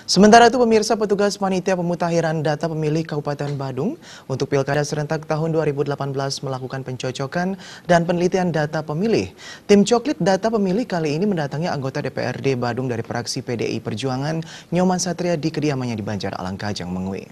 Sementara itu pemirsa, petugas panitia pemutakhiran data pemilih Kabupaten Badung untuk Pilkada serentak tahun 2018 melakukan pencocokan dan penelitian data pemilih. Tim coklit data pemilih kali ini mendatangi anggota DPRD Badung dari fraksi PDI Perjuangan, Nyoman Satria di kediamannya di Banjar Alangkajang, Mengui.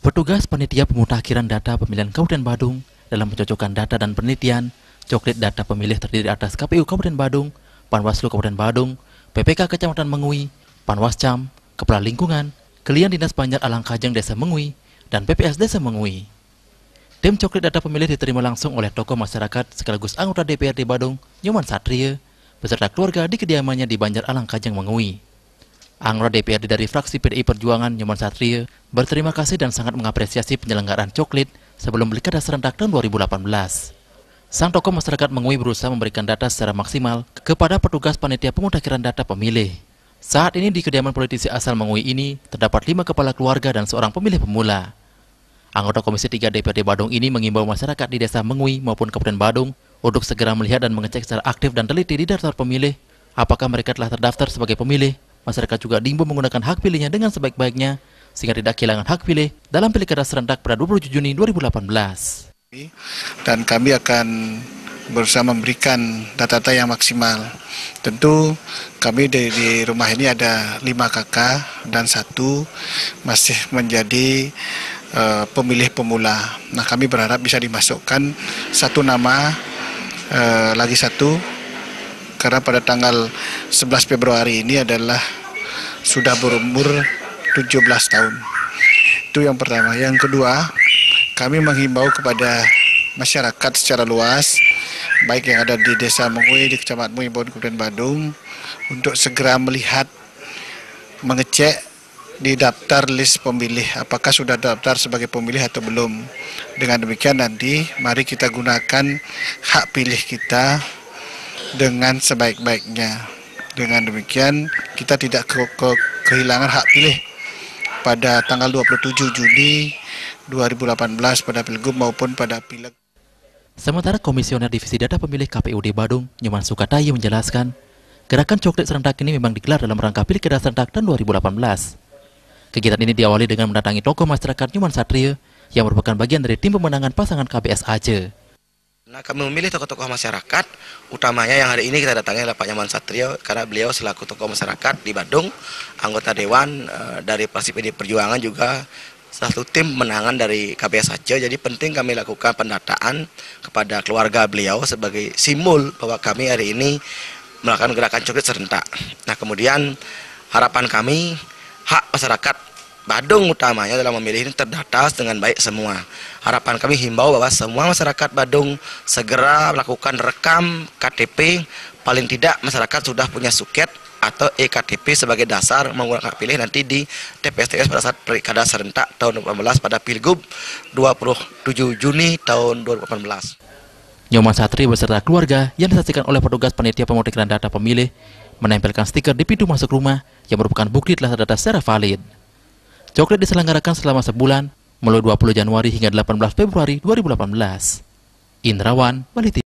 Petugas panitia pemutakhiran data pemilihan Kabupaten Badung dalam pencocokan data dan penelitian coklit data pemilih terdiri atas KPU Kabupaten Badung, Panwaslu Kabupaten Badung, PPK Kecamatan Mengui, Panwascam, Kepala Lingkungan, Kelian Dinas Banjar Alangkajang Desa Mengui, dan PPS Desa Mengui. Tim coklit data pemilih diterima langsung oleh tokoh masyarakat sekaligus anggota DPRD Badung, Nyoman Satria, beserta keluarga di kediamannya di Banjar Alangkajang Mengui. Anggota DPRD dari fraksi PDI Perjuangan, Nyoman Satria, berterima kasih dan sangat mengapresiasi penyelenggaraan coklit sebelum Pilkada serentak tahun 2018. Sang tokoh masyarakat Mengui berusaha memberikan data secara maksimal kepada petugas panitia pemutakhiran data pemilih. Saat ini di kediaman politisi asal Mengui ini terdapat 5 kepala keluarga dan seorang pemilih pemula. Anggota Komisi 3 DPRD Badung ini mengimbau masyarakat di desa Mengui maupun Kabupaten Badung untuk segera melihat dan mengecek secara aktif dan teliti di daftar pemilih apakah mereka telah terdaftar sebagai pemilih. Masyarakat juga diimbau menggunakan hak pilihnya dengan sebaik-baiknya sehingga tidak kehilangan hak pilih dalam Pilkada serentak pada 27 Juni 2018. Dan kami akan berusaha memberikan data-data yang maksimal. Tentu kami di rumah ini ada 5 kakak dan 1 masih menjadi pemilih pemula. Nah, kami berharap bisa dimasukkan 1 nama, lagi 1, karena pada tanggal 11 Februari ini adalah sudah berumur 17 tahun. Itu yang pertama. Yang kedua, kami menghimbau kepada masyarakat secara luas, baik yang ada di Desa Mengui, di Kecamatan Mengui, Kabupaten Badung, untuk segera melihat, mengecek di daftar list pemilih, apakah sudah daftar sebagai pemilih atau belum. Dengan demikian nanti, mari kita gunakan hak pilih kita dengan sebaik-baiknya. Dengan demikian, kita tidak kehilangan hak pilih pada tanggal 27 Juni 2018 pada Pilgub maupun pada Pileg. Sementara Komisioner Divisi Data Pemilih KPUD Badung, Nyoman Sukatayi menjelaskan, gerakan coklit serentak ini memang digelar dalam rangka Pilkada serentak tahun 2018. Kegiatan ini diawali dengan mendatangi tokoh masyarakat Nyoman Satria yang merupakan bagian dari tim pemenangan pasangan KBS Aceh. Nah, kami memilih tokoh-tokoh masyarakat, utamanya yang hari ini kita datangi adalah Pak Nyoman Satria, karena beliau selaku tokoh masyarakat di Badung, anggota Dewan dari fraksi PDI Perjuangan juga satu tim pemenangan dari KBS Aceh. Jadi penting kami lakukan pendataan kepada keluarga beliau sebagai simbol bahwa kami hari ini melakukan gerakan coklit serentak. Nah, kemudian harapan kami, hak masyarakat Badung utamanya dalam memilih ini terdata dengan baik semua. Harapan kami himbau bahwa semua masyarakat Badung segera melakukan rekam KTP, paling tidak masyarakat sudah punya suket atau EKTP sebagai dasar menggunakan hak pilih nanti di TPS pada saat Pilkada serentak tahun 2018 pada Pilgub 27 Juni tahun 2018. Nyoman Satria beserta keluarga yang disaksikan oleh petugas panitia pemutakhiran data pemilih menempelkan stiker di pintu masuk rumah yang merupakan bukti telah terdata secara valid. Coklit diselenggarakan selama sebulan, mulai 20 Januari hingga 18 Februari 2018. Indrawan, Bali TV.